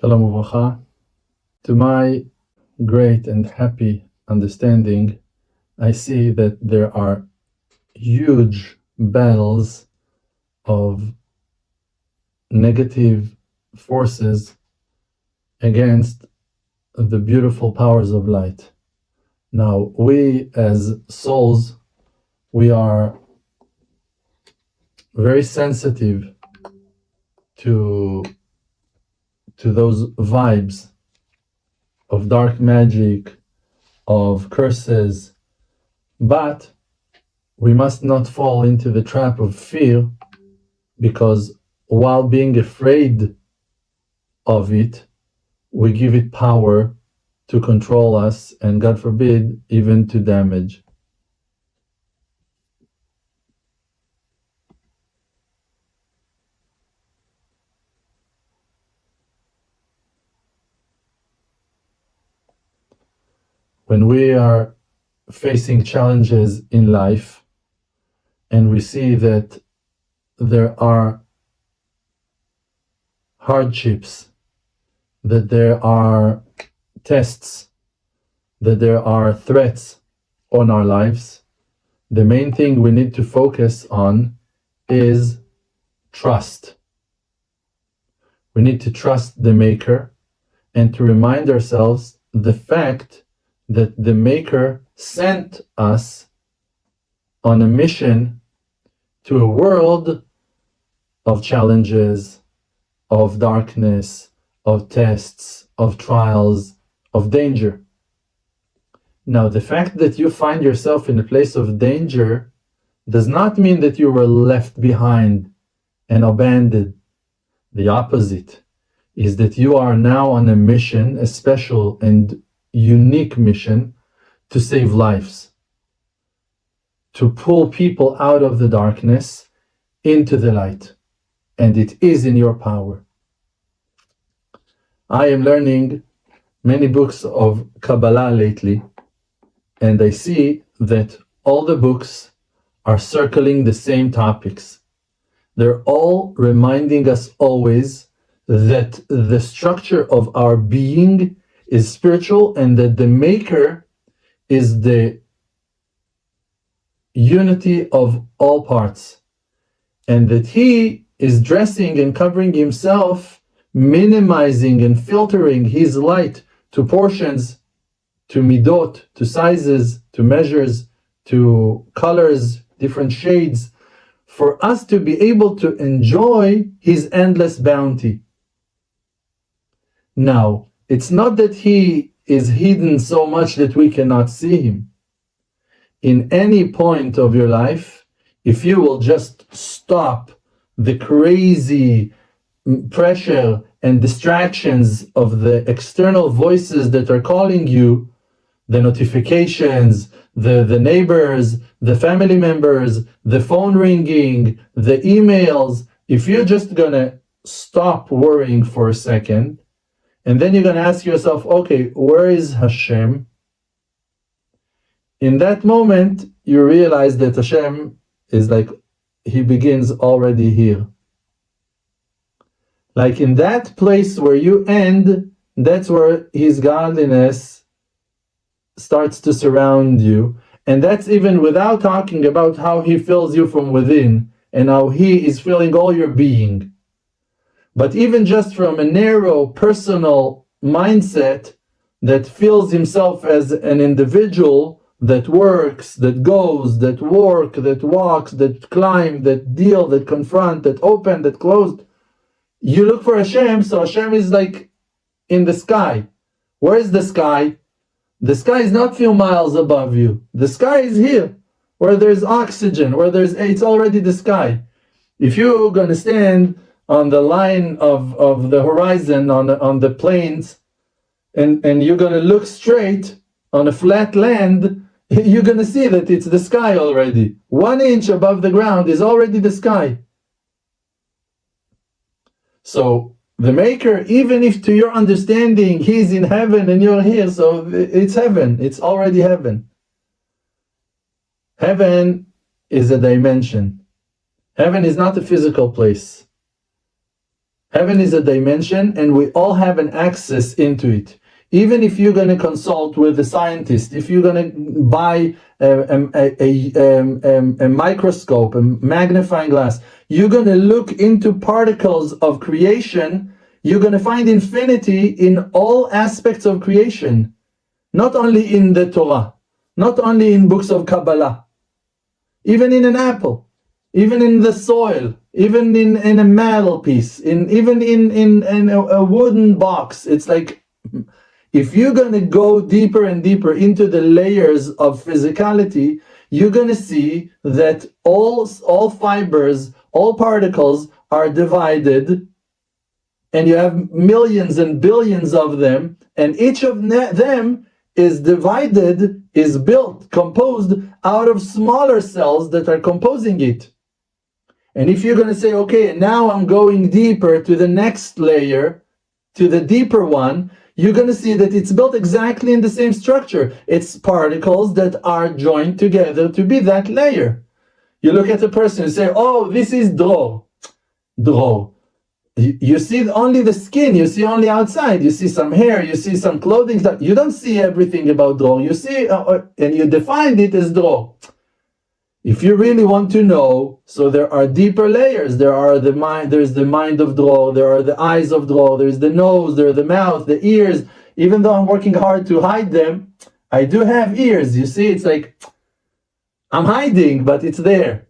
Shalom uvracha. To my great and happy understanding, I see that there are huge battles of negative forces against the beautiful powers of light. Now, we as souls, we are very sensitive to those vibes of dark magic, of curses, but we must not fall into the trap of fear, because while being afraid of it, we give it power to control us and, God forbid, even to damage. When we are facing challenges in life and we see that there are hardships, that there are tests, that there are threats on our lives, the main thing we need to focus on is trust. We need to trust the Maker and to remind ourselves the fact that the Maker sent us on a mission to a world of challenges, of darkness, of tests, of trials, of danger. Now, the fact that you find yourself in a place of danger does not mean that you were left behind and abandoned. The opposite is that you are now on a mission, a special and unique mission, to save lives, to pull people out of the darkness into the light, and it is in your power. I am learning many books of Kabbalah lately, and I see that all the books are circling the same topics. They're all reminding us always that the structure of our being is spiritual and that the Maker is the unity of all parts, and that He is dressing and covering Himself, minimizing and filtering His light to portions, to midot, to sizes, to measures, to colors, different shades, for us to be able to enjoy His endless bounty. Now, it's not that He is hidden so much that we cannot see Him. In any point of your life, if you will just stop the crazy pressure and distractions of the external voices that are calling you, the notifications, the neighbors, the family members, the phone ringing, the emails, if you're just gonna stop worrying for a second, and then you're gonna ask yourself, okay, where is Hashem? In that moment, you realize that Hashem is like, He begins already here. Like in that place where you end, that's where His godliness starts to surround you. And that's even without talking about how He fills you from within and how He is filling all your being. But even just from a narrow personal mindset that feels himself as an individual that works, that goes, that walks, that climb, that deal, that confront, that open, that closed, you look for Hashem, so Hashem is like in the sky. Where is the sky? The sky is not a few miles above you. The sky is here, where there's oxygen, it's already the sky. If you're going to stand on the line of the horizon, on the plains, and you're going to look straight on a flat land, you're going to see that it's the sky already. 1 inch above the ground is already the sky. So the Maker, even if to your understanding He's in heaven and you're here, so it's heaven, it's already heaven. Heaven is a dimension. Heaven is not a physical place. Heaven is a dimension, and we all have an access into it. Even if you're going to consult with a scientist, if you're going to buy a microscope, a magnifying glass, you're going to look into particles of creation, you're going to find infinity in all aspects of creation. Not only in the Torah, not only in books of Kabbalah, even in an apple, even in the soil, even in a metal piece, even in a wooden box. It's like, if you're going to go deeper and deeper into the layers of physicality, you're going to see that all fibers, all particles are divided, and you have millions and billions of them, and each of them is divided, is built, composed out of smaller cells that are composing it. And if you're going to say, okay, now I'm going deeper to the next layer, to the deeper one, you're going to see that it's built exactly in the same structure. It's particles that are joined together to be that layer. You look at a person and say, oh, this is Dror. Dror. You see only the skin, you see only outside, you see some hair, you see some clothing, you don't see everything about Dror. You see, and you define it as Dror. If you really want to know, so there are deeper layers. There's the mind of Dror, there are the eyes of Dror, there's the nose, there's the mouth, the ears. Even though I'm working hard to hide them, I do have ears. You see, it's like, I'm hiding, but it's there.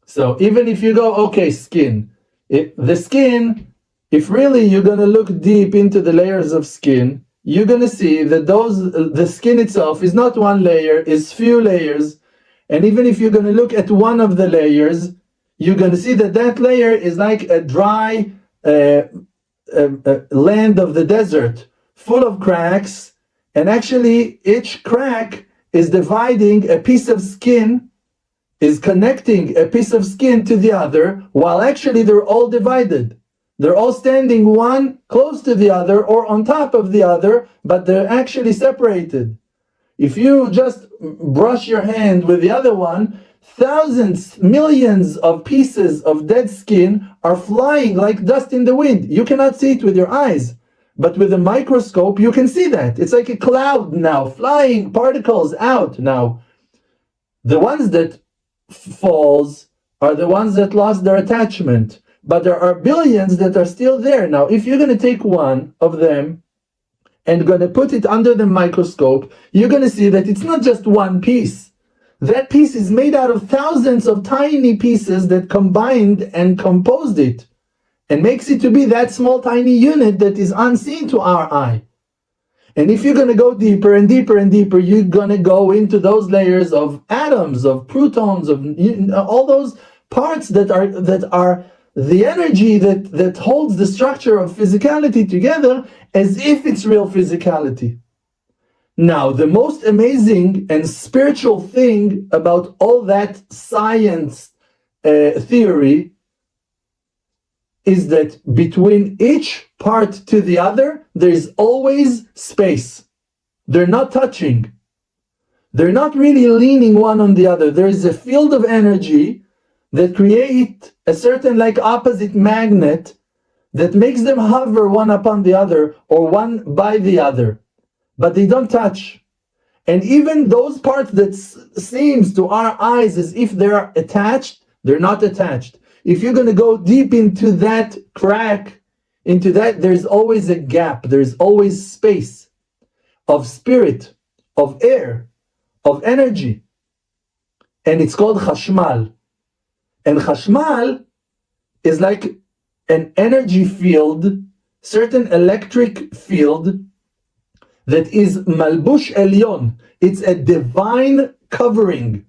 So even if you go, okay, skin, the skin, if really you're going to look deep into the layers of skin, you're going to see that the skin itself is not one layer, it's few layers. And even if you're going to look at one of the layers, you're going to see that that layer is like a dry land of the desert, full of cracks. And actually, each crack is dividing a piece of skin, is connecting a piece of skin to the other, while actually they're all divided. They're all standing one close to the other or on top of the other, but they're actually separated. If you just brush your hand with the other one, thousands, millions of pieces of dead skin are flying like dust in the wind. You cannot see it with your eyes, but with a microscope you can see that. It's like a cloud now, flying particles out now. The ones that falls are the ones that lost their attachment, but there are billions that are still there. Now, if you're going to take one of them and going to put it under the microscope, you're going to see that it's not just one piece. That piece is made out of thousands of tiny pieces that combined and composed it, and makes it to be that small tiny unit that is unseen to our eye. And if you're going to go deeper and deeper and deeper, you're going to go into those layers of atoms, of protons, of all those parts that are the energy that holds the structure of physicality together as if it's real physicality. Now, the most amazing and spiritual thing about all that science theory is that between each part to the other, there is always space. They're not touching. They're not really leaning one on the other. There is a field of energy that create a certain like opposite magnet that makes them hover one upon the other or one by the other, but they don't touch. And even those parts that seems to our eyes as if they're attached, they're not attached. If you're going to go deep into that crack, into that, there's always a gap, there's always space of spirit, of air, of energy. And it's called Chashmal. And Chashmal is like an energy field, certain electric field that is Malbush Elyon. It's a divine covering.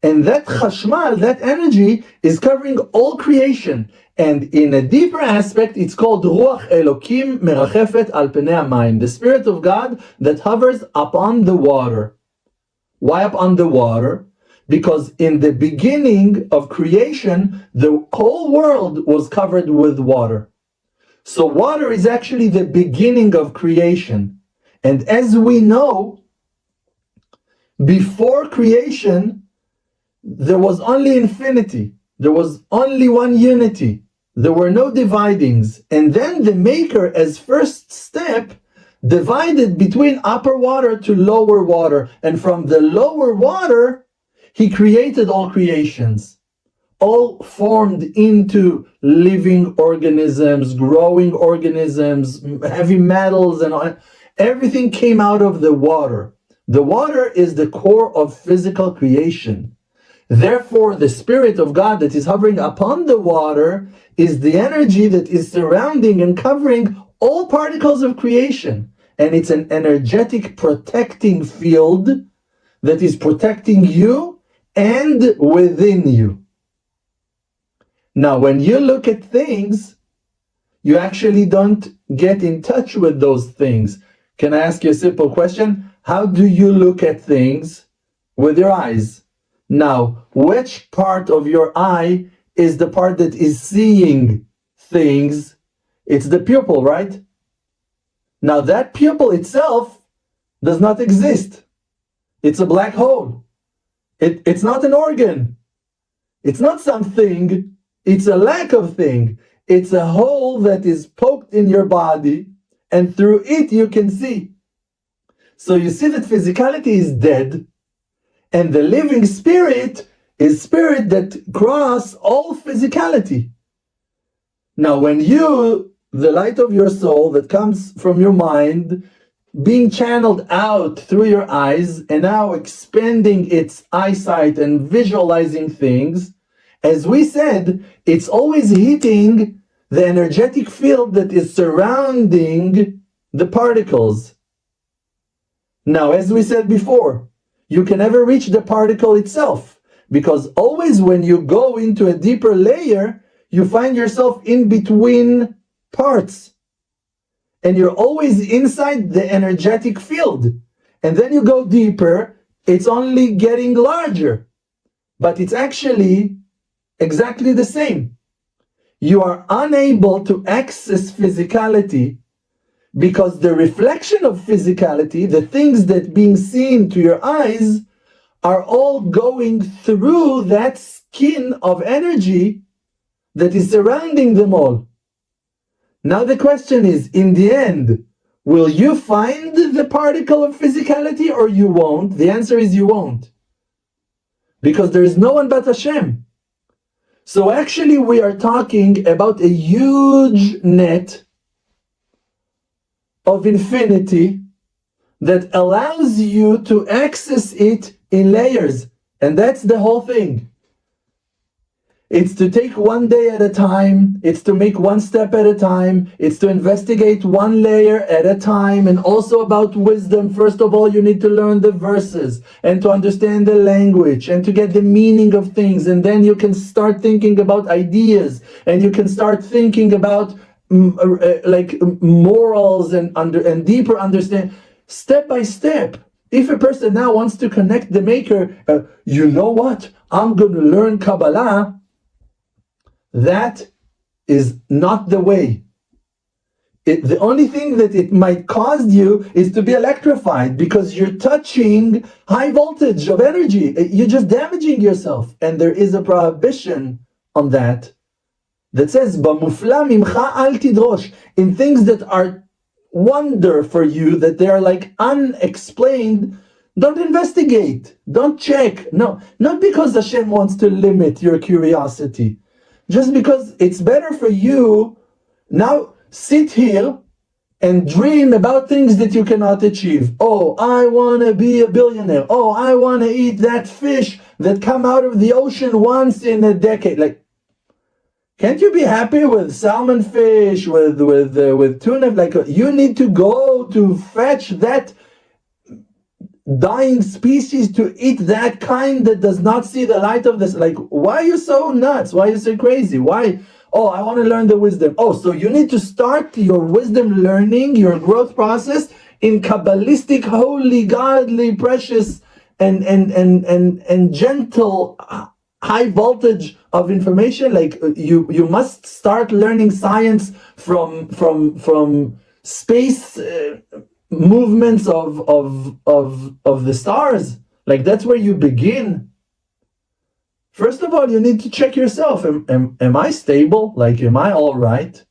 And that Chashmal, that energy, is covering all creation. And in a deeper aspect, it's called Ruach Elokim Merachefet Al Penei Hamayim, the Spirit of God that hovers upon the water. Why upon the water? Because in the beginning of creation, the whole world was covered with water. So water is actually the beginning of creation. And as we know, before creation, there was only infinity. There was only one unity. There were no dividings. And then the Maker, as first step, divided between upper water to lower water. And from the lower water, he created all creations, all formed into living organisms, growing organisms, heavy metals, and all. Everything came out of the water. The water is the core of physical creation. Therefore, the Spirit of God that is hovering upon the water is the energy that is surrounding and covering all particles of creation. And it's an energetic protecting field that is protecting you and within you. Now, when you look at things, you actually don't get in touch with those things. Can I ask you a simple question? How do you look at things? With your eyes. Now, which part of your eye is the part that is seeing things? It's the pupil, right? Now, that pupil itself does not exist. It's a black hole. It's not an organ. It's not something. It's a lack of thing. It's a hole that is poked in your body, and through it you can see. So you see that physicality is dead, and the living spirit is spirit that crosses all physicality. Now, when you, the light of your soul that comes from your mind, being channeled out through your eyes and now expanding its eyesight and visualizing things, as we said, it's always hitting the energetic field that is surrounding the particles. Now, as we said before, you can never reach the particle itself, because always when you go into a deeper layer, you find yourself in between parts. And you're always inside the energetic field. And then you go deeper, it's only getting larger. But it's actually exactly the same. You are unable to access physicality because the reflection of physicality, the things that being seen to your eyes, are all going through that skin of energy that is surrounding them all. Now the question is, in the end, will you find the particle of physicality or you won't? The answer is you won't. Because there is no one but Hashem. So actually we are talking about a huge net of infinity that allows you to access it in layers. And that's the whole thing. It's to take one day at a time. It's to make one step at a time. It's to investigate one layer at a time. And also about wisdom. First of all, you need to learn the verses and to understand the language and to get the meaning of things. And then you can start thinking about ideas, and you can start thinking about morals and deeper understanding. Step by step. If a person now wants to connect the Maker, you know what? I'm going to learn Kabbalah. That is not the way. The only thing that it might cause you is to be electrified, because you're touching high voltage of energy. You're just damaging yourself. And there is a prohibition on that says, "Bamufla mimcha al tidrosh," in things that are wonder for you, that they are like unexplained. Don't investigate. Don't check. No, not because Hashem wants to limit your curiosity. Just because it's better for you now sit here and dream about things that you cannot achieve. Oh, I want to be a billionaire. Oh, I want to eat that fish that come out of the ocean once in a decade. Like, can't you be happy with salmon fish, with tuna? Like, you need to go to fetch that dying species to eat that kind that does not see the light of this. Like, why are you so nuts? Why are you so crazy? Why? Oh, I want to learn the wisdom. Oh, so you need to start your wisdom learning, your growth process in Kabbalistic, holy, godly, precious, and gentle, high voltage of information. Like, you must start learning science from space. Movements of the stars. Like, that's where you begin. First of all, you need to check yourself. Am I stable? Like, am I all right?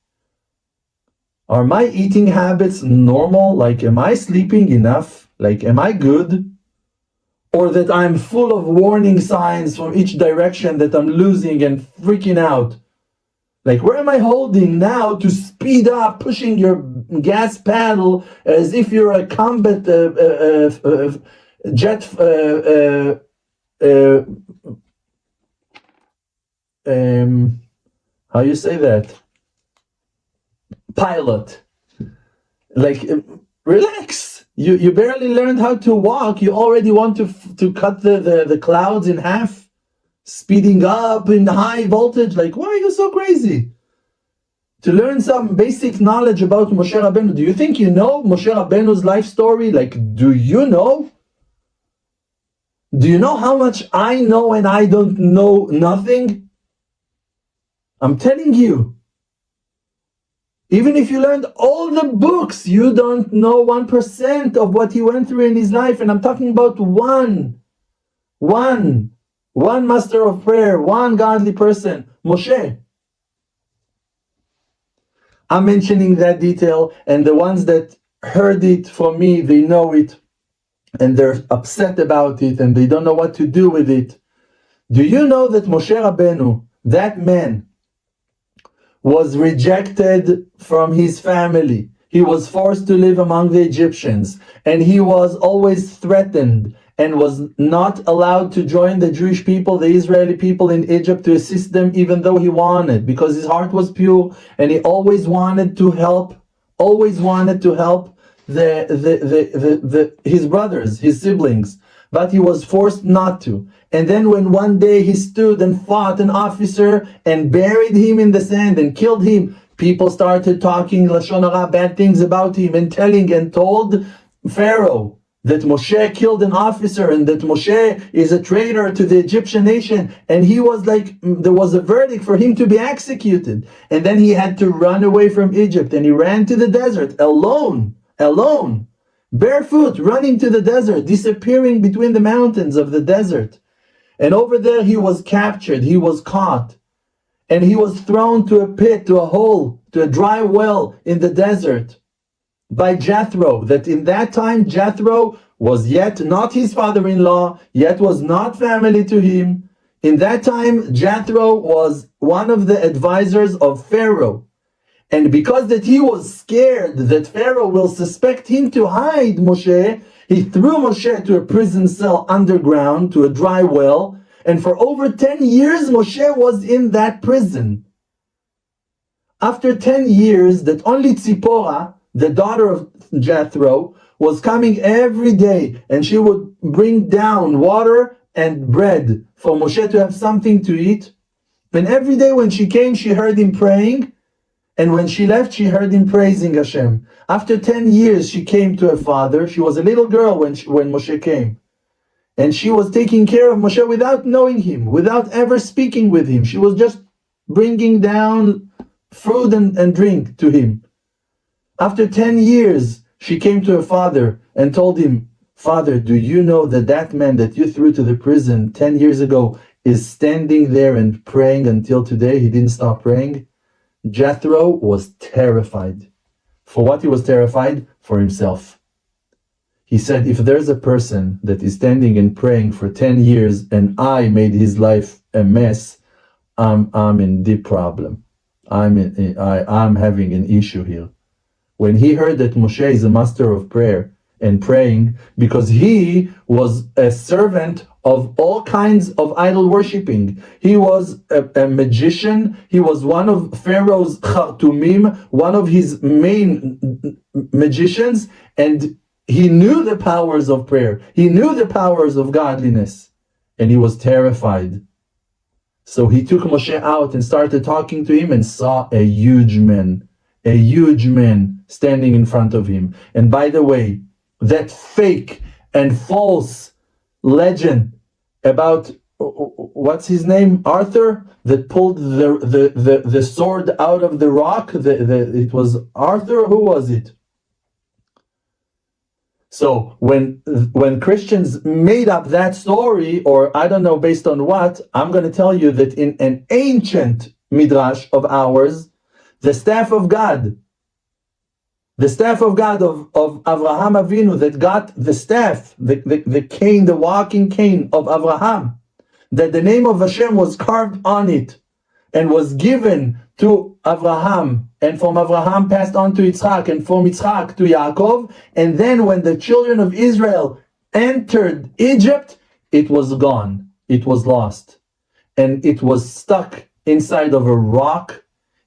Are my eating habits normal? Like, am I sleeping enough? Like, am I good? Or that I'm full of warning signs from each direction that I'm losing and freaking out? Like, where am I holding now to speed up, pushing your gas pedal as if you're a combat jet how you say that? Pilot. Like, relax. You barely learned how to walk. You already want to cut the clouds in half, speeding up in high voltage. Like, why are you so crazy? To learn some basic knowledge about Moshe Rabbeinu. Do you think you know Moshe Rabbeinu's life story? Like, do you know? Do you know how much I know and I don't know nothing? I'm telling you. Even if you learned all the books, you don't know 1% of what he went through in his life. And I'm talking about one master of prayer, one godly person, Moshe. I'm mentioning that detail, and the ones that heard it from me, they know it, and they're upset about it, and they don't know what to do with it. Do you know that Moshe Rabbeinu, that man, was rejected from his family? He was forced to live among the Egyptians, and he was always threatened and was not allowed to join the Jewish people, the Israeli people in Egypt, to assist them, even though he wanted, because his heart was pure and he always wanted to help, his brothers, his siblings, but he was forced not to. And then when one day he stood and fought an officer and buried him in the sand and killed him, people started talking Lashon Hara, bad things about him, and telling and told Pharaoh that Moshe killed an officer and that Moshe is a traitor to the Egyptian nation. And he was like, there was a verdict for him to be executed. And then he had to run away from Egypt, and he ran to the desert alone, barefoot, running to the desert, disappearing between the mountains of the desert. And over there he was captured, he was caught, and he was thrown to a pit, to a hole, to a dry well in the desert by Jethro. That in that time Jethro was yet not his father-in-law, yet was not family to him. In that time Jethro was one of the advisors of Pharaoh. And because that he was scared that Pharaoh will suspect him to hide Moshe, he threw Moshe to a prison cell underground, to a dry well. And for over 10 years, Moshe was in that prison. After 10 years, that only Tzipporah, the daughter of Jethro, was coming every day, and she would bring down water and bread for Moshe to have something to eat. And every day when she came, she heard him praying. And when she left, she heard him praising Hashem. After 10 years, she came to her father. She was a little girl when Moshe came. And she was taking care of Moshe without knowing him, without ever speaking with him. She was just bringing down food and drink to him. After 10 years, she came to her father and told him, "Father, do you know that that man that you threw to the prison 10 years ago is standing there and praying until today? He didn't stop praying." Jethro was terrified. For what he was terrified? For himself. He said, if there's a person that is standing and praying for 10 years and I made his life a mess, I'm in deep problem. I'm having an issue here. When he heard that Moshe is a master of prayer and praying, because he was a servant of all kinds of idol worshipping. He was a magician. He was one of Pharaoh's Khartoumim, one of his main magicians, and he knew the powers of prayer. He knew the powers of godliness, and he was terrified. So he took Moshe out and started talking to him and saw a huge man standing in front of him. And by the way, that fake and false legend about what's his name, Arthur, that pulled the sword out of the rock. It was Arthur. Who was it? So when Christians made up that story, or I don't know based on what, I'm going to tell you that in an ancient midrash of ours, the staff of God of Avraham Avinu, that got the staff, the cane, the walking cane of Avraham, that the name of Hashem was carved on it and was given to Avraham, and from Avraham passed on to Yitzchak, and from Yitzchak to Yaakov, and then when the children of Israel entered Egypt, it was gone, it was lost, and it was stuck inside of a rock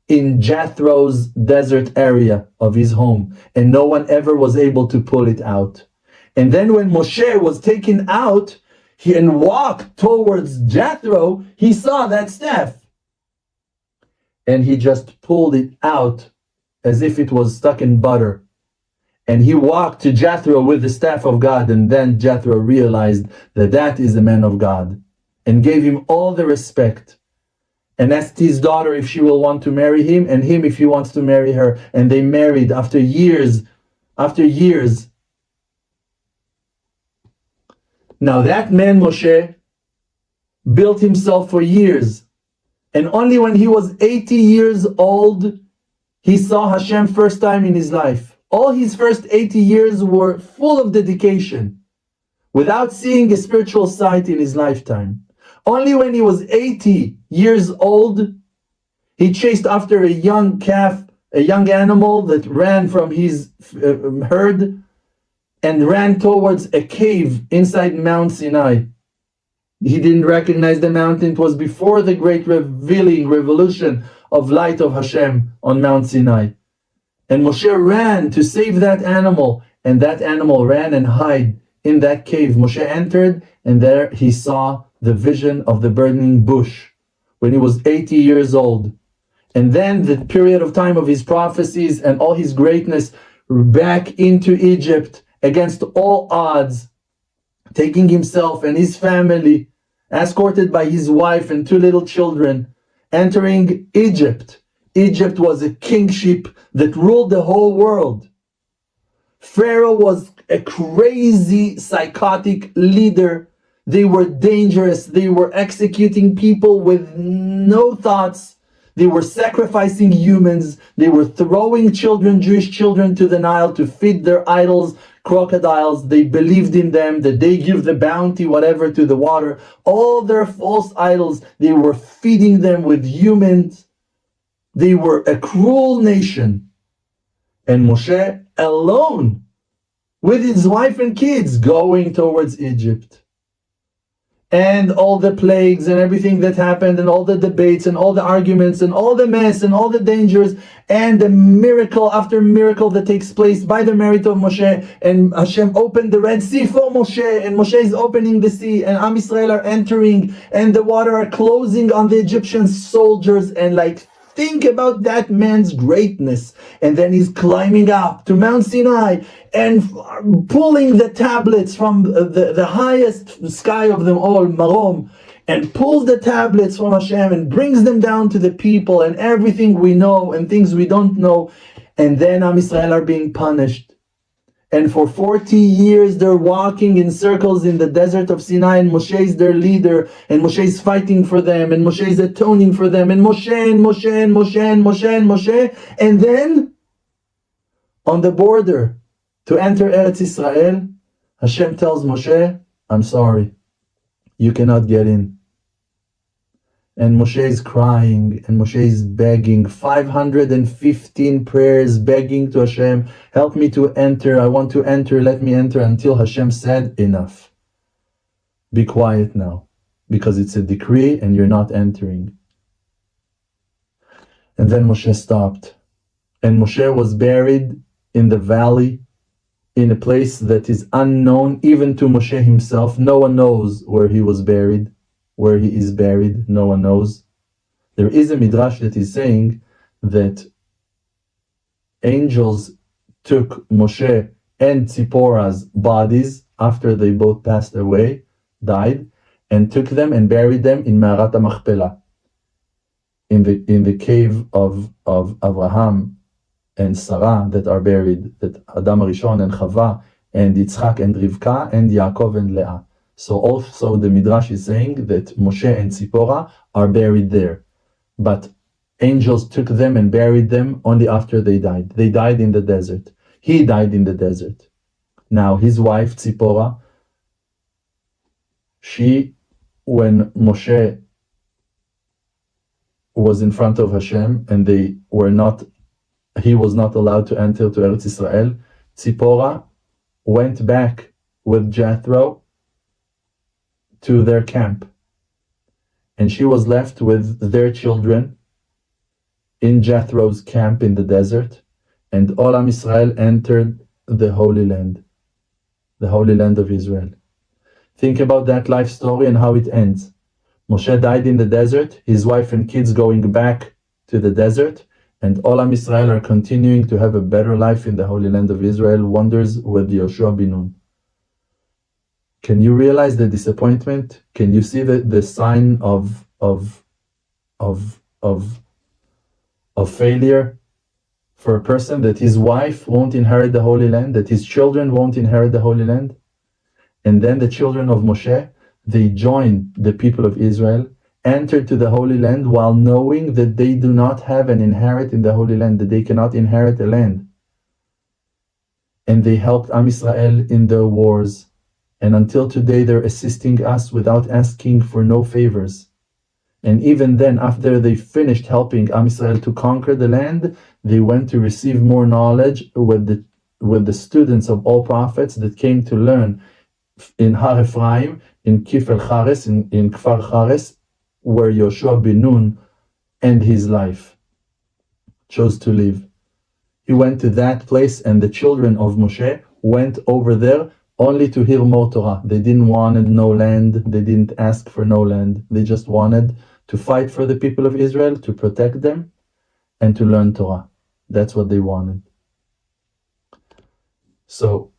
in Jethro's desert area of his home, and no one ever was able to pull it out. And then when Moshe was taken out and walked towards Jethro, he saw that staff, and he just pulled it out as if it was stuck in butter. And he walked to Jethro with the staff of God, and then Jethro realized that that is a man of God, and gave him all the respect, and asked his daughter if she will want to marry him, and him if he wants to marry her. And they married after years. Now that man Moshe built himself for years, and only when he was 80 years old, he saw Hashem first time in his life. All his first 80 years were full of dedication, without seeing a spiritual sight in his lifetime. Only when he was 80 years old, he chased after a young calf, a young animal that ran from his herd, and ran towards a cave inside Mount Sinai. He didn't recognize the mountain. It was before the great revolution of light of Hashem on Mount Sinai. And Moshe ran to save that animal, and that animal ran and hid in that cave. Moshe entered, and there he saw the vision of the burning bush when he was 80 years old. And then the period of time of his prophecies and all his greatness back into Egypt against all odds, taking himself and his family, escorted by his wife and 2 little children, entering Egypt. Egypt was a kingship that ruled the whole world. Pharaoh was a crazy, psychotic leader. They were dangerous. They were executing people with no thoughts. They were sacrificing humans. They were throwing children, Jewish children, to the Nile to feed their idols, crocodiles. They believed in them, that they give the bounty, whatever, to the water. All their false idols, they were feeding them with humans. They were a cruel nation. And Moshe alone, with his wife and kids, going towards Egypt. And all the plagues and everything that happened, and all the debates and all the arguments and all the mess and all the dangers, and the miracle after miracle that takes place by the merit of Moshe. And Hashem opened the Red Sea for Moshe, and Moshe is opening the sea, and Am Yisrael are entering, and the water are closing on the Egyptian soldiers. And think about that man's greatness. And then he's climbing up to Mount Sinai and pulling the tablets from the highest sky of them all, Marom, and pulls the tablets from Hashem and brings them down to the people, and everything we know and things we don't know. And then Am Yisrael are being punished. And for 40 years they're walking in circles in the desert of Sinai, and Moshe is their leader, and Moshe is fighting for them, and Moshe is atoning for them, and Moshe, and Moshe, and Moshe, and Moshe, and Moshe. And then, on the border to enter Eretz Israel, Hashem tells Moshe, I'm sorry, you cannot get in. And Moshe is crying, and Moshe is begging, 515 prayers begging to Hashem, help me to enter, I want to enter, let me enter, until Hashem said, enough. Be quiet now, because it's a decree and you're not entering. And then Moshe stopped. And Moshe was buried in the valley, in a place that is unknown even to Moshe himself. No one knows where he was buried. Where he is buried, no one knows. There is a midrash that is saying that angels took Moshe and Tzipporah's bodies after they both passed away, died, and took them and buried them in Ma'arat HaMachpelah, in the cave of Abraham and Sarah that are buried, that Adam Rishon and Chava and Yitzchak and Rivka, and Yaakov and Leah. So also the Midrash is saying that Moshe and Tzipora are buried there. But angels took them and buried them only after they died. They died in the desert. He died in the desert. Now his wife Tzipora, when Moshe was in front of Hashem and he was not allowed to enter to Eretz Israel, Tzipora went back with Jethro to their camp. And she was left with their children in Jethro's camp in the desert. And all Am Israel entered the Holy Land of Israel. Think about that life story and how it ends. Moshe died in the desert, his wife and kids going back to the desert, and all Am Israel are continuing to have a better life in the Holy Land of Israel, wonders with Yoshua bin Nun. Can you realize the disappointment? Can you see the sign of failure for a person, that his wife won't inherit the Holy Land, that his children won't inherit the Holy Land? And then the children of Moshe, they join the people of Israel, enter to the Holy Land while knowing that they do not have an inherit in the Holy Land, that they cannot inherit the land. And they helped Am Israel in their wars. And until today, they're assisting us without asking for no favors. And even then, after they finished helping Am Israel to conquer the land, they went to receive more knowledge with the students of all prophets that came to learn in Har Ephraim, in Kifel Chares, in Kfar Chares, where Yoshua bin Nun ended his life, chose to live. He went to that place, and the children of Moshe went over there only to hear more Torah. They didn't want no land. They didn't ask for no land. They just wanted to fight for the people of Israel, to protect them, and to learn Torah. That's what they wanted. So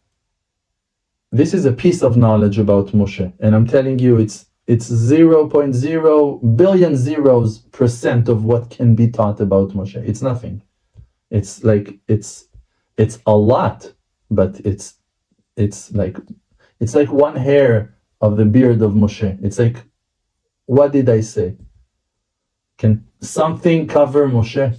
this is a piece of knowledge about Moshe, and I'm telling you, it's 0.0 billion zeros % of what can be taught about Moshe. It's nothing. It's like it's a lot, but it's like one hair of the beard of Moshe. It's like, what did I say? Can something cover Moshe?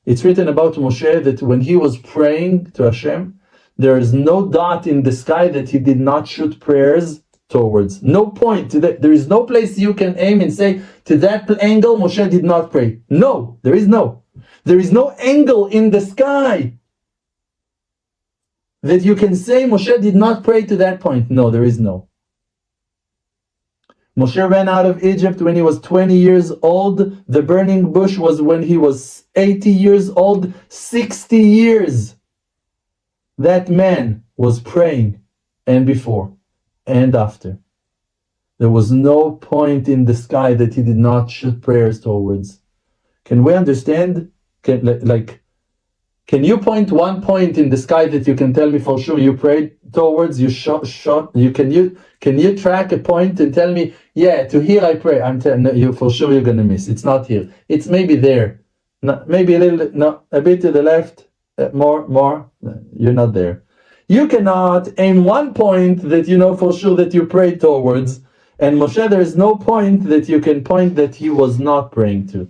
It's written about Moshe that when he was praying to Hashem, there is no dot in the sky that he did not shoot prayers towards. No point. There is no place you can aim and say, to that angle Moshe did not pray. No, there is no. There is no angle in the sky that you can say Moshe did not pray to that point. No, there is no. Moshe ran out of Egypt when he was 20 years old. The burning bush was when he was 80 years old. 60 years. That man was praying, and before and after. There was no point in the sky that he did not shoot prayers towards. Can we understand? Can you point one point in the sky that you can tell me for sure you prayed towards? You shot. Can you track a point and tell me, yeah, to here I pray? I'm telling you for sure you're gonna miss. It's not here. It's maybe there. Maybe a bit to the left. More. You're not there. You cannot aim one point that you know for sure that you prayed towards, and Moshe, there is no point that you can point that he was not praying to.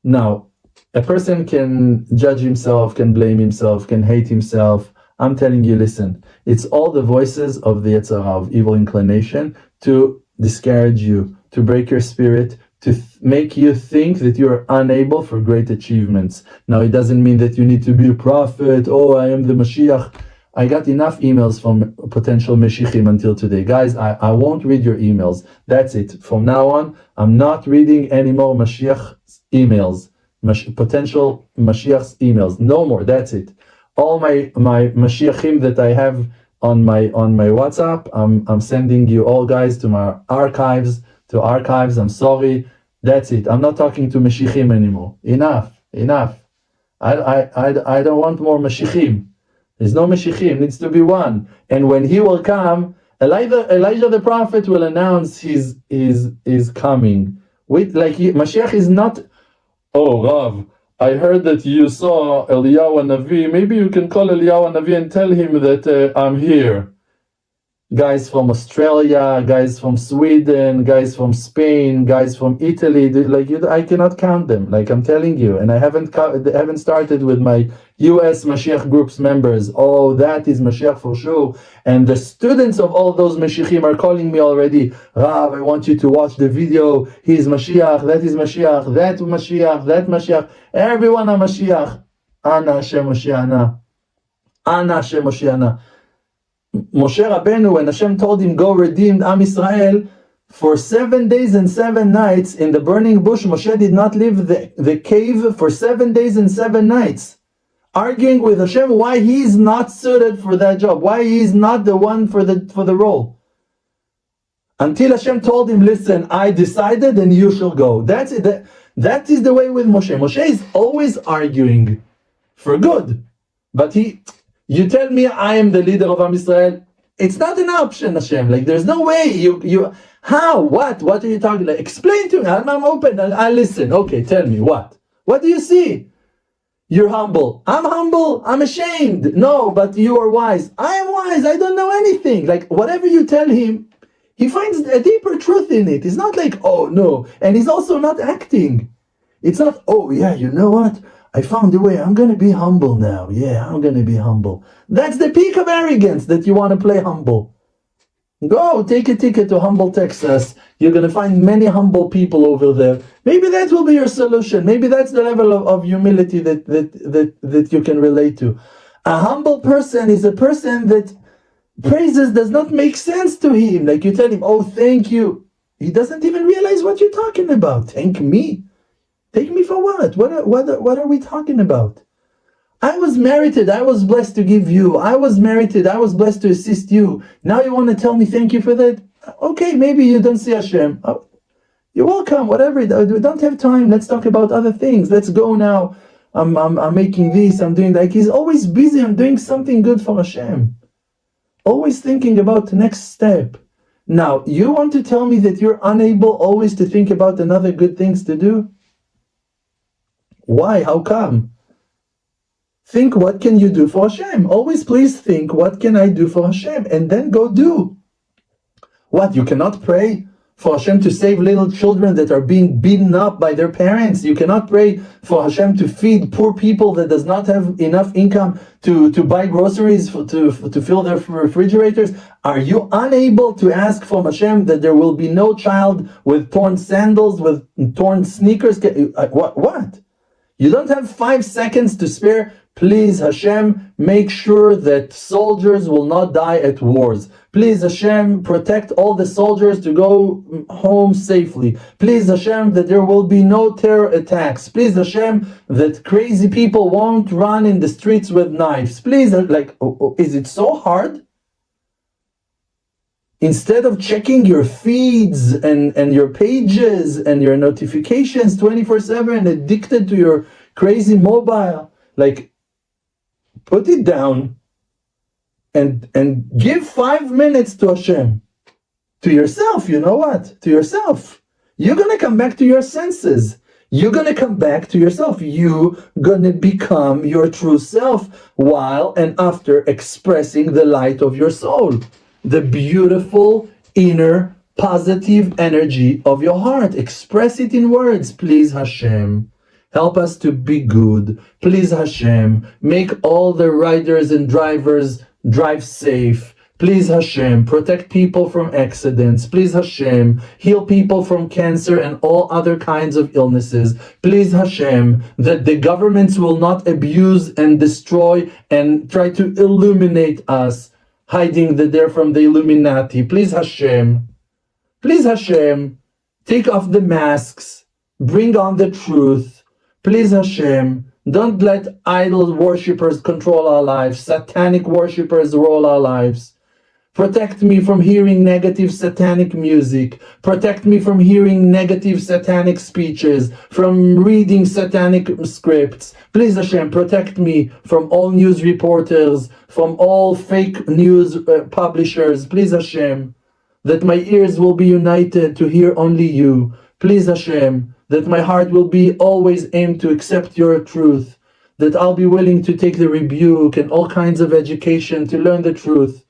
Now, a person can judge himself, can blame himself, can hate himself. I'm telling you, listen, it's all the voices of the Yetzer Hara, of evil inclination, to discourage you, to break your spirit, to make you think that you are unable for great achievements. Now, it doesn't mean that you need to be a prophet. Oh, I am the Mashiach. I got enough emails from potential Mashiachim until today. Guys, I won't read your emails. That's it. From now on, I'm not reading any more Mashiach's emails. Potential Mashiach's emails. No more. That's it. All my Mashiachim that I have on my WhatsApp, I'm sending you all, guys, to my archives. I'm sorry. That's it. I'm not talking to Mashiachim anymore. Enough. I don't want more Mashiachim. There's no Mashiachim. Needs to be one. And when he will come, Elijah the prophet will announce his coming. Mashiach is not, oh Rav, I heard that you saw Eliyahu Navi. Maybe you can call Eliyahu Navi and tell him that I'm here. Guys from Australia, guys from Sweden, guys from Spain, guys from Italy. I cannot count them. Like I'm telling you, and I haven't started with my U.S. Mashiach groups members. Oh, that is Mashiach for sure. And the students of all those Mashiachim are calling me already. Rav, I want you to watch the video. He is Mashiach. That is Mashiach. That Mashiach. That Mashiach. Everyone are Mashiach. Ana Hashem Moshiana. Ana Hashem Moshiana. Moshe Rabbeinu, when Hashem told him, go redeem Am Israel, for 7 days and 7 nights in the burning bush, Moshe did not leave the cave for 7 days and 7 nights, arguing with Hashem why he's not suited for that job, why he's not the one for the role. Until Hashem told him, listen, I decided and you shall go. That's it. That is the way with Moshe. Moshe is always arguing for good. But you tell me I am the leader of Am Israel. It's not an option, Hashem. Like there's no way you how? What are you talking about? Explain to me. I'm open. I'll listen. Okay, tell me what. What do you see? You're humble. I'm humble. I'm ashamed. No, but you are wise. I am wise. I don't know anything. Like whatever you tell him, he finds a deeper truth in it. It's not like, oh no. And he's also not acting. It's not, oh yeah, you know what? I found a way. I'm going to be humble now. Yeah, I'm going to be humble. That's the peak of arrogance, that you want to play humble. Go, take a ticket to Humble, Texas. You're going to find many humble people over there. Maybe that will be your solution. Maybe that's the level of humility that you can relate to. A humble person is a person that praises does not make sense to him. Like you tell him, oh, thank you. He doesn't even realize what you're talking about. Thank me. Take me for what? What are we talking about? I was merited. I was blessed to give you. I was merited. I was blessed to assist you. Now you want to tell me thank you for that? Okay, maybe you don't see Hashem. Oh, you're welcome. Whatever. We don't have time. Let's talk about other things. Let's go now. I'm making this. I'm doing that. He's always busy. I'm doing something good for Hashem. Always thinking about the next step. Now, you want to tell me that you're unable always to think about another good things to do? Why? How come? Think, what can you do for Hashem? Always please think, what can I do for Hashem? And then go do. What? You cannot pray for Hashem to save little children that are being beaten up by their parents. You cannot pray for Hashem to feed poor people that does not have enough income to buy groceries to fill their refrigerators. Are you unable to ask from Hashem that there will be no child with torn sandals, with torn sneakers? What? You don't have 5 seconds to spare? Please, Hashem, make sure that soldiers will not die at wars. Please, Hashem, protect all the soldiers to go home safely. Please, Hashem, that there will be no terror attacks. Please, Hashem, that crazy people won't run in the streets with knives. Please, is it so hard? Instead of checking your feeds and your pages and your notifications 24/7, addicted to your crazy mobile, put it down and give 5 minutes to Hashem. To yourself, you know what? To yourself. You're going to come back to your senses. You're going to come back to yourself. You're going to become your true self while and after expressing the light of your soul. The beautiful inner positive energy of your heart. Express it in words. Please, Hashem, help us to be good. Please, Hashem, make all the riders and drivers drive safe. Please, Hashem, protect people from accidents. Please, Hashem, heal people from cancer and all other kinds of illnesses. Please, Hashem, that the governments will not abuse and destroy and try to illuminate us, hiding that they're from the Illuminati. Please, Hashem, take off the masks, bring on the truth. Please, Hashem, don't let idol worshippers control our lives, satanic worshippers rule our lives. Protect me from hearing negative satanic music. Protect me from hearing negative satanic speeches, from reading satanic scripts. Please, Hashem, protect me from all news reporters, from all fake news publishers. Please, Hashem, that my ears will be united to hear only you. Please, Hashem, that my heart will be always aimed to accept your truth, that I'll be willing to take the rebuke and all kinds of education to learn the truth,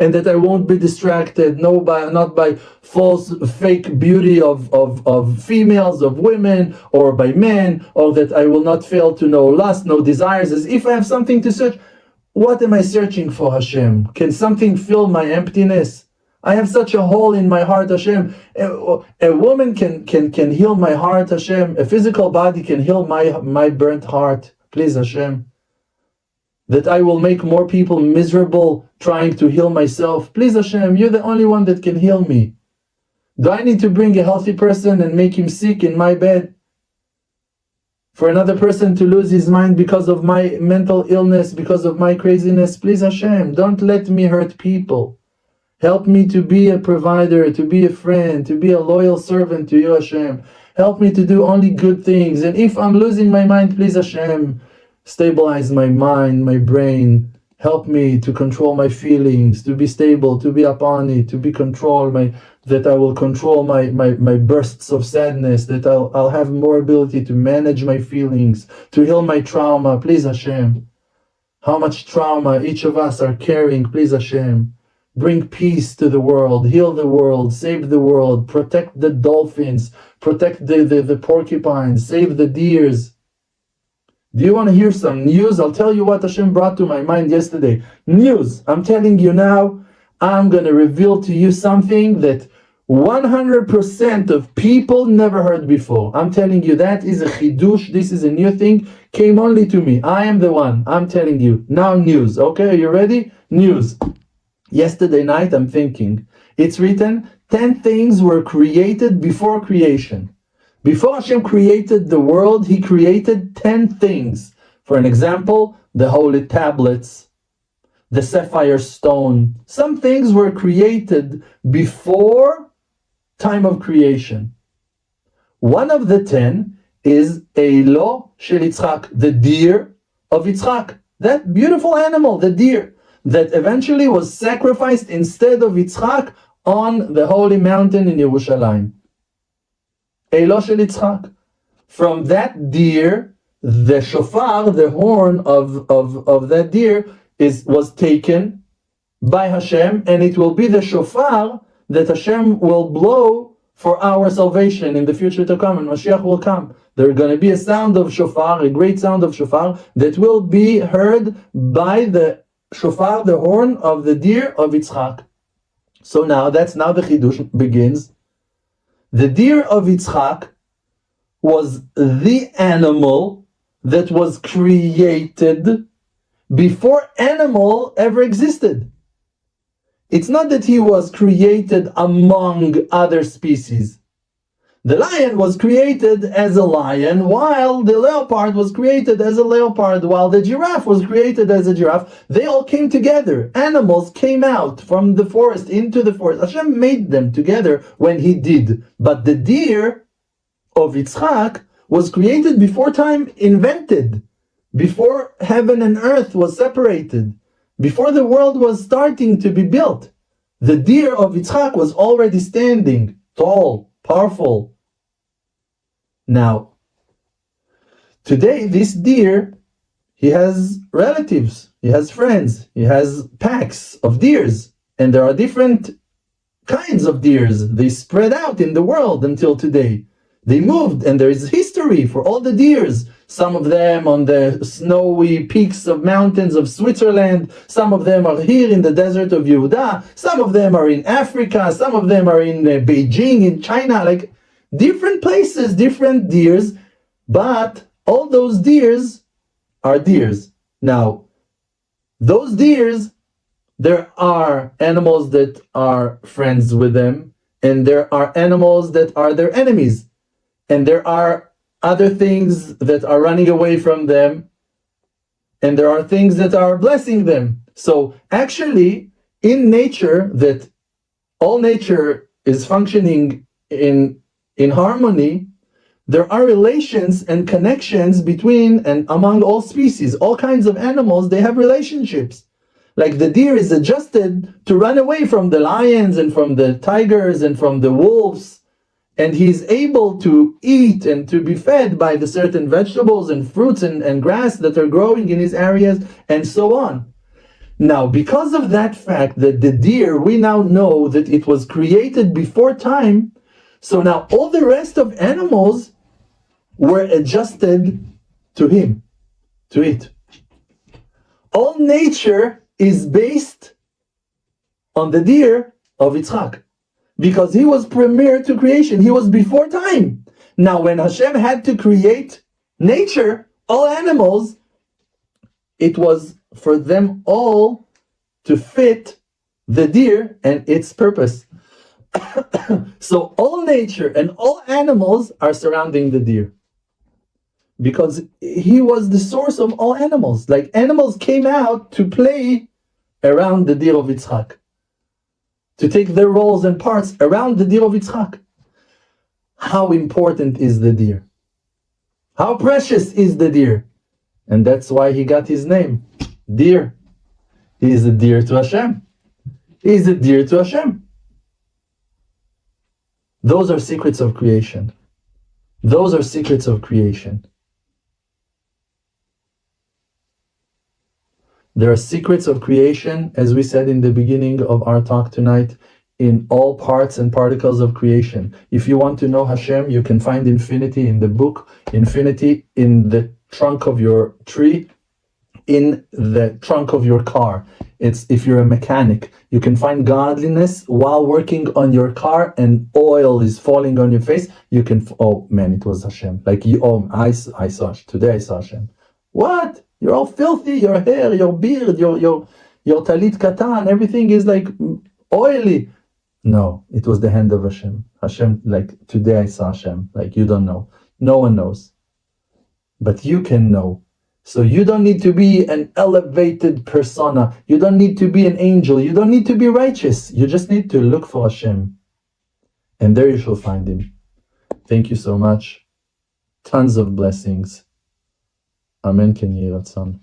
and that I won't be distracted, not by false, fake beauty of females, of women, or by men, or that I will not fail to know lust, no desires, as if I have something to search. What am I searching for, Hashem? Can something fill my emptiness? I have such a hole in my heart, Hashem. A woman can heal my heart, Hashem. A physical body can heal my burnt heart. Please, Hashem. That I will make more people miserable trying to heal myself. Please, Hashem, you're the only one that can heal me. Do I need to bring a healthy person and make him sick in my bed? For another person to lose his mind because of my mental illness, because of my craziness? Please, Hashem, don't let me hurt people. Help me to be a provider, to be a friend, to be a loyal servant to you, Hashem. Help me to do only good things. And if I'm losing my mind, please, Hashem, stabilize my mind, my brain. Help me to control my feelings, to be stable, to be upon it, to be controlled, that I will control my bursts of sadness, that I'll have more ability to manage my feelings, to heal my trauma. Please, Hashem. How much trauma each of us are carrying, please, Hashem. Bring peace to the world, heal the world, save the world, protect the dolphins, protect the porcupines, save the deers. Do you want to hear some news? I'll tell you what Hashem brought to my mind yesterday. News. I'm telling you now, I'm going to reveal to you something that 100% of people never heard before. I'm telling you, that is a chidush. This is a new thing. Came only to me. I am the one. I'm telling you. Now news. Okay, are you ready? News. Yesterday night, I'm thinking. It's written, 10 things were created before creation. Before Hashem created the world, He created 10 things. For an example, the holy tablets, the sapphire stone. Some things were created before time of creation. One of the 10 is Eilo shel Yitzchak, the deer of Yitzchak. That beautiful animal, the deer, that eventually was sacrificed instead of Yitzchak on the holy mountain in Yerushalayim. Eilo shel Yitzchak. From that deer, the shofar, the horn of that deer, was taken by Hashem, and it will be the shofar that Hashem will blow for our salvation in the future to come, and Mashiach will come. There's going to be a sound of shofar, a great sound of shofar, that will be heard by the shofar, the horn of the deer of Yitzchak. So now the chidush begins. The deer of Yitzchak was the animal that was created before animal ever existed. It's not that he was created among other species. The lion was created as a lion, while the leopard was created as a leopard, while the giraffe was created as a giraffe. They all came together. Animals came out from the forest into the forest. Hashem made them together when He did. But the deer of Yitzchak was created before time invented, before heaven and earth was separated, before the world was starting to be built. The deer of Yitzchak was already standing, tall, powerful. Now, today this deer, he has relatives, he has friends, he has packs of deers, and there are different kinds of deers. They spread out in the world until today. They moved, and there is history for all the deers. Some of them on the snowy peaks of mountains of Switzerland. Some of them are here in the desert of Yehuda. Some of them are in Africa. Some of them are in Beijing, in China. Like different places, different deers. But all those deers are deers. Now, those deers, there are animals that are friends with them. And there are animals that are their enemies. And there are other things that are running away from them, and there are things that are blessing them. So actually, in nature, that all nature is functioning in harmony, there are relations and connections between and among all species. All kinds of animals, they have relationships. Like the deer is adjusted to run away from the lions and from the tigers and from the wolves and he's able to eat and to be fed by the certain vegetables and fruits and grass that are growing in his areas, and so on. Now, because of that fact that the deer, we now know that it was created before time, so now all the rest of animals were adjusted to him, to it. All nature is based on the deer of Yitzchak, because he was premier to creation. He was before time. Now, when Hashem had to create nature, all animals, it was for them all to fit the deer and its purpose. So all nature and all animals are surrounding the deer, because he was the source of all animals. Like, animals came out to play around the deer of Yitzchak, to take their roles and parts around the deer of Yitzchak. How important is the deer? How precious is the deer? And that's why he got his name, deer. He is a deer to Hashem. He is a deer to Hashem. Those are secrets of creation. Those are secrets of creation. There are secrets of creation, as we said in the beginning of our talk tonight, in all parts and particles of creation. If you want to know Hashem, you can find infinity in the book, infinity in the trunk of your tree, in the trunk of your car. It's, if you're a mechanic, you can find godliness while working on your car and oil is falling on your face. You can, oh man, it was Hashem. Like, I saw, today I saw Hashem. What? You're all filthy, your hair, your beard, your talit katan, everything is like oily. No, it was the hand of Hashem. Hashem, like, today I saw Hashem. Like, you don't know. No one knows. But you can know. So you don't need to be an elevated persona. You don't need to be an angel. You don't need to be righteous. You just need to look for Hashem. And there you shall find Him. Thank you so much. Tons of blessings. Amen. Ken Yeh Ratzon.